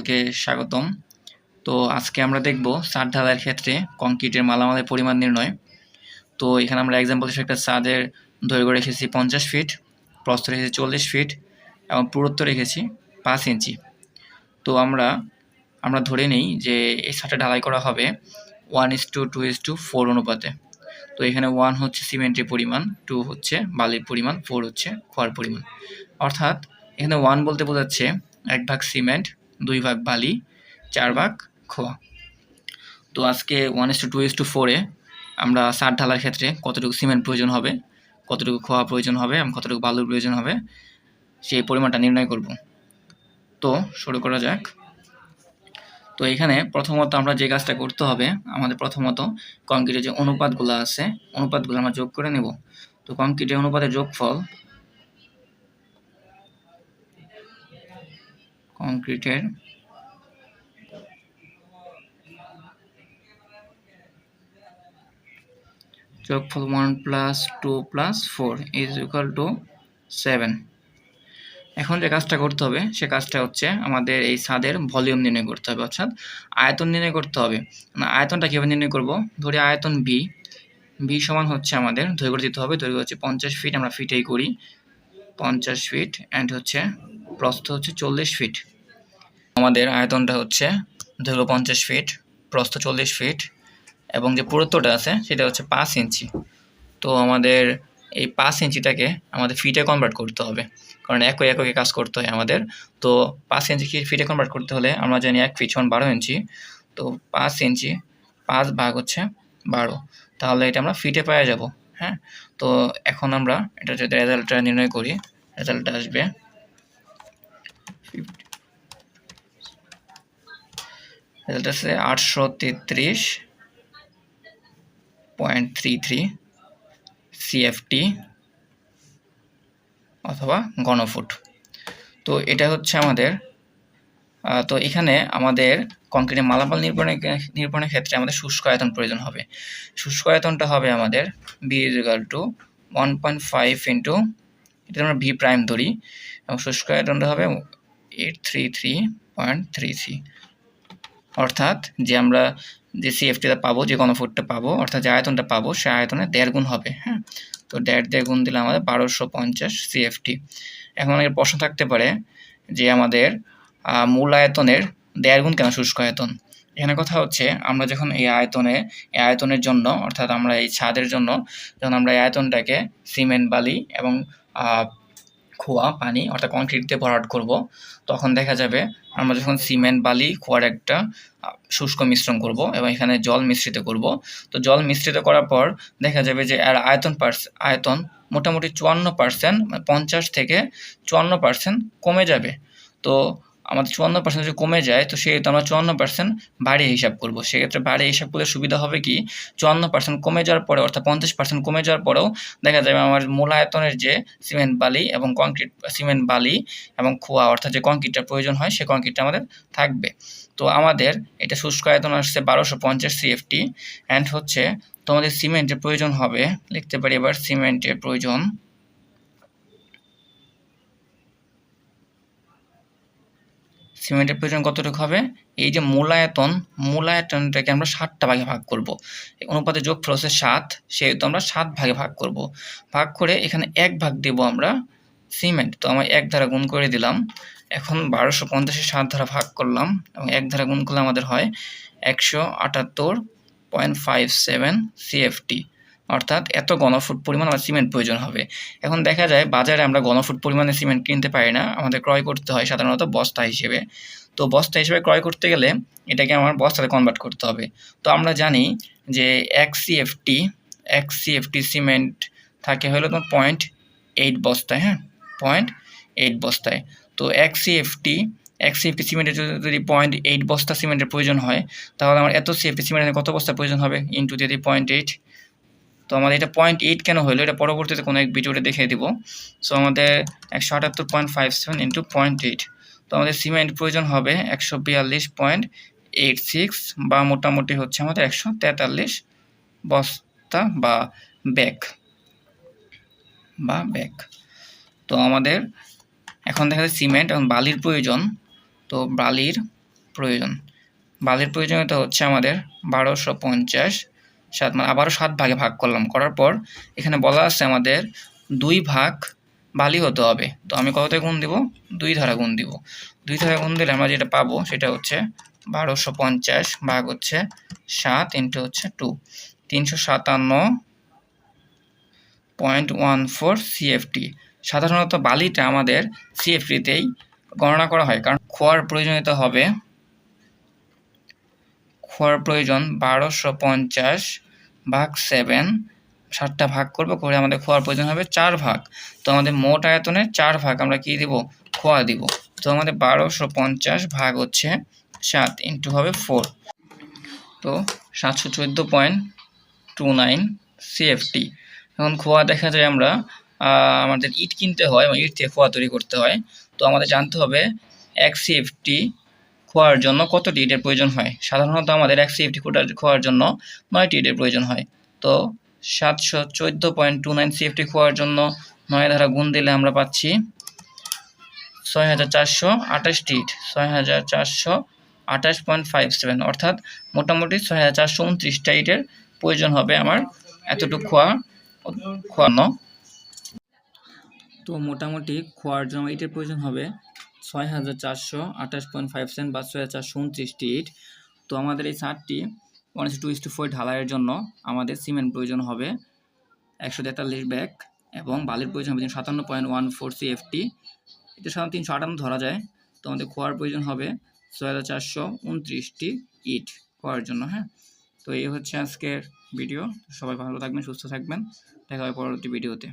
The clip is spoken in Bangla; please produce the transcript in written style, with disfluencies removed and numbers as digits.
সকলকে স্বাগতম। তো আজকে আমরা দেখব ছাদ ঢালাইয়ের ক্ষেত্রে কংক্রিটের মালামালের পরিমাণ নির্ণয়। তো এখানে আমরা এক্সাম্পল হিসেবে একটা ছাদের দৈর্ঘ্য রেখেছি 50 ফিট, প্রস্থ রেখেছি 40 ফিট এবং পুরুত্ব রেখেছি 5 ইঞ্চি। তো আমরা ধরে নিই যে এই ছাদটা ঢালাই করা হবে 1:2:4 অনুপাতে। তো এখানে 1 হচ্ছে সিমেন্টের পরিমাণ, 2 হচ্ছে বালির পরিমাণ, 4 হচ্ছে খোয়ার পরিমাণ। অর্থাৎ এখানে 1 বলতে বোঝাচ্ছে 1 ভাগ সিমেন্ট, 2 ভাগ বালি, 4 ভাগ খোয়া। তো আজকে 1:2:4 আমরা ছাদ ঢালার ক্ষেত্রে কতটুকু সিমেন্ট প্রয়োজন হবে, কতটুকু খোয়া প্রয়োজন হবে এবং কতটুকু বালুর প্রয়োজন হবে সেই পরিমাণটা নির্ণয় করব। তো শুরু করা যাক। তো এখানে প্রথমত আমরা যে কাজটা করতে হবে, আমাদের প্রথমত কংক্রিটের যে অনুপাতগুলো আছে, অনুপাতগুলো আমরা যোগ করে নেব। তো কংক্রিটের অনুপাতের যোগফল, কংক্রিটের যোগফল 1 + 2 + 4 = 7। এখন যে কাজটা করতে হবে সে কাজটা হচ্ছে আমাদের এই ছাদের ভলিউম নির্ণয় করতে হবে, অর্থাৎ আয়তন নির্ণয় করতে হবে। আয়তনটা কীভাবে নির্ণয় করব? ধরি আয়তন বি সমান হচ্ছে আমাদের দৈর্ঘ্য দিতে হবে, দৈর্ঘ্য হচ্ছে 50 ফিট, আমরা ফিটেই করি 50 ফিট, অ্যান্ড হচ্ছে প্রস্থ হচ্ছে 40 ফিট। আমাদের আয়তনটা হচ্ছে দৈর্ঘ্য 50 ফিট, প্রস্থ 40 ফিট এবং যে পুরুত্বটা আছে সেটা হচ্ছে 5 ইঞ্চি। তো আমাদের এই 5 ইঞ্চিটাকে আমাদের ফিটে কনভার্ট করতে হবে, কারণ এককে কাজ করতে হয় আমাদের। তো 5 ইঞ্চি ফিটে কনভার্ট করতে হলে আমরা জানি 1 ফিট সমান 12 ইঞ্চি। তো 5 ইঞ্চি 5 ভাগ হচ্ছে 12, তাহলে এটা আমরা ফিটে পেয়ে যাব। হ্যাঁ, তো এখন আমরা এটা যদি রেজাল্টটা নির্ণয় করি, রেজাল্টটা আসবে রেজাল্ট আছে 833.33 সিএফটি অথবা ঘনফুট। তো এটা হচ্ছে আমাদের। তো এখানে আমাদের কংক্রিটের মালামাল নির্মাণের ক্ষেত্রে আমাদের শুষ্ক আয়তন প্রয়োজন হবে। শুষ্ক আয়তনটা হবে আমাদের বি = 1.5 ইন্টু, এটা আমরা ভি প্রাইম ধরি, এবং শুষ্ক আয়তনটা হবে 833.33। অর্থাৎ যে আমরা যে সিএফটিটা পাবো, যে ঘনফুটটা পাবো, অর্থাৎ যে আয়তনটা পাবো সে আয়তনের 1.5 গুণ হবে। হ্যাঁ, তো 1.5 গুণ দিলে আমাদের 1250 সিএফটি। এখন আমাদের প্রশ্ন থাকতে পারে যে আমাদের মূল আয়তনের 1.5 গুণ কেন শুষ্ক আয়তন? এখানে কথা হচ্ছে আমরা যখন এই আয়তনের জন্য, অর্থাৎ আমরা এই ছাদের জন্য যখন আমরা এই আয়তনটাকে সিমেন্ট, বালি এবং খোয়া, পানি অর্থাৎ কংক্রিট দিয়ে ভরাট করব, তখন দেখা যাবে আমরা যখন সিমেন্ট, বালি, খোয়ার একটা শুষ্ক মিশ্রণ করব এবং এখানে জল মিশ্রিত করব, তো জল মিশ্রিত করার পর দেখা যাবে যে এর আয়তন মোটামুটি 54%, 50 থেকে 54% কমে যাবে। তো আমাদের 54% যদি কমে যায়, তো সেহেতু আমরা 54% বাড়িয়ে হিসাব করব। সেক্ষেত্রে বাড়িয়ে হিসাব করলে সুবিধা হবে কি, 54% কমে যাওয়ার পরে, অর্থাৎ 50% কমে যাওয়ার পরেও দেখা যাবে আমার মূল আয়তনের যে সিমেন্ট, বালি এবং কংক্রিট, সিমেন্ট, বালি এবং খোয়া অর্থাৎ যে কংক্রিটটা প্রয়োজন হয় সে কংক্রিটটা আমাদের থাকবে। তো আমাদের এটা শুষ্ক আয়তন আসছে 1250 সিএফটি, অ্যান্ড হচ্ছে তো আমাদের সিমেন্টের প্রয়োজন হবে, লিখতে পারি এবার সিমেন্টের প্রয়োজন কতটুকু হবে? এই যে মূলায়তনটাকে আমরা 7টা ভাগে ভাগ করব। অনুপাতে যোগফল হচ্ছে 7, সেহেতু আমরা 7 ভাগে ভাগ করব। ভাগ করে এখানে 1 ভাগ দেব আমরা সিমেন্ট, তো আমরা 1 দ্বারা গুণ করে দিলাম। এখন 1250 7 দ্বারা ভাগ করলাম এবং 1 দ্বারা গুণ করলে আমাদের হয় 178.57 সিএফটি, অর্থাৎ এত ঘনফুট পরিমাণ আমার সিমেন্ট প্রয়োজন হবে। এখন দেখা যায় বাজারে আমরা ঘনফুট পরিমাণে সিমেন্ট কিনতে পারি না, আমাদের ক্রয় করতে হয় সাধারণত বস্তা হিসেবে। তো বস্তা হিসেবে ক্রয় করতে গেলে এটাকে আমার বস্তাতে কনভার্ট করতে হবে। তো আমরা জানি যে 1 সিএফটি সিমেন্ট থাকে হলো তোমার 0.8 বস্তায়। হ্যাঁ, 0.8 বস্তায়। তো 1 সিএফটি সিমেন্টের যদি 0.8 বস্তা সিমেন্টের প্রয়োজন হয়, তাহলে আমার এত সিএফটি সিমেন্টের কত বস্তা প্রয়োজন হবে? ইন্টু দিয়ে 0.8। তো আমাদের এটা 0.8 কেন হলো, এটা পরবর্তীতে কোনো এক ভিডিওতে দেখিয়ে দিব। সো আমাদের 178.57 ইন্টু 0.8, তো আমাদের সিমেন্ট প্রয়োজন হবে 142.86 বা মোটামুটি হচ্ছে আমাদের 143 বস্তা বা ব্যাগ। তো আমাদের এখন দেখা যায় সিমেন্ট এবং বালির প্রয়োজন। তো বালির প্রয়োজন। বালির প্রয়োজনীয়তা হচ্ছে আমাদের 1250 7, মানে আবারও 7 ভাগে ভাগ করলাম, করার পর এখানে বলা আছে আমাদের 2 ভাগ বালি হতে হবে। তো আমি কততে গুণ দিব? 2 দ্বারা গুণ দিব। 2 দ্বারা গুণ দিলে আমরা যেটা পাবো সেটা হচ্ছে 1250 ভাগ হচ্ছে 7 ইন্টু হচ্ছে 2, 357.14 CFT। সাধারণত বালিটা আমাদের CFT-তেই গণনা করা হয়, কারণ খোয়ার প্রয়োজনীয়তা হবে, খোয়ার প্রয়োজন 1250 ভাগ 7, 7টা ভাগ করব, করে আমাদের খোয়ার প্রয়োজন হবে 4 ভাগ। তো আমাদের মোট আয়তনে 4 ভাগ আমরা কি দিব? খোয়া দিব। তো আমাদের 1250 ভাগ হচ্ছে 7 ইন্টু হবে 4, তো 714.29 CFT। এখন খোয়া দেখা যায় আমরা আমাদের ইট কিনতে হয়, ইট থেকে খোয়া তৈরি করতে হয়। তো আমাদের জানতে হবে 1 CFT খোয়ার জন্য কতটি ইটের প্রয়োজন হয়। সাধারণত আমাদের 1 CFT খোয়ার জন্য 9টি ইটের প্রয়োজন হয়। তো 714.29 CFT খোয়ার জন্য 9 দ্বারা গুণ দিলে আমরা পাচ্ছি 6428টি ইট, 6428.57, অর্থাৎ মোটামুটি 6429টা ইটের প্রয়োজন হবে আমার এতটুকু খোয়ানো। তো মোটামুটি খোয়ার জন্য ইটের প্রয়োজন হবে 6428.57 বা 6429টি ইট। তো আমাদের এই ছাদটি 1:2:4 ঢালাইয়ের জন্য আমাদের সিমেন্ট প্রয়োজন হবে 143 ব্যাগ, এবং বালির প্রয়োজন হবে 57.14 CFT। এটা সাধারণত 358 ধরা যায়। তো আমাদের খোয়ার প্রয়োজন হবে 6429টি ইট খোয়ার জন্য। হ্যাঁ, তো এই হচ্ছে আজকের ভিডিও। সবাই ভালো থাকবেন, সুস্থ থাকবেন, দেখা হবে পরবর্তী ভিডিওতে।